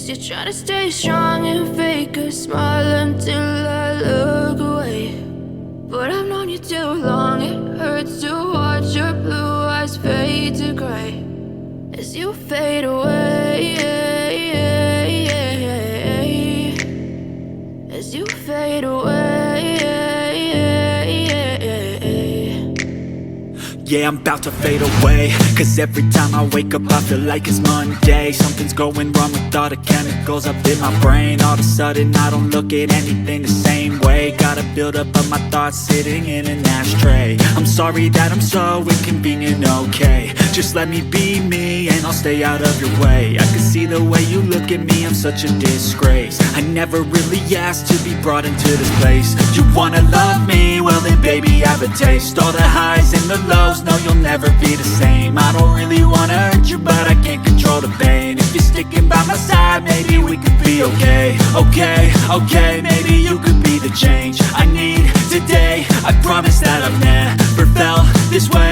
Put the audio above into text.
you try to stay strong and fake a smile until I look away. But I've known you too long, it hurts to watch your blue eyes fade to gray as you fade away, as you fade away. Yeah, I'm about to fade away, cause every time I wake up I feel like it's Monday. Something's going wrong with all the chemicals up in my brain. All of a sudden I don't look at anything the same way. Got a buildup of my thoughts sitting in an ashtray. I'm sorry that I'm so inconvenient, okay. Just let me be me and I'll stay out of your way. I can see the way you look at me, I'm such a disgrace. I never really asked to be brought into this place. You wanna love me? Well then baby have a taste. All the highs and the lows, no, you'll never be the same. I don't really wanna hurt you, but I can't control the pain. If you're sticking by my side, maybe we could be okay. Okay, maybe you could be the change I need today. I promise that I've never felt this way.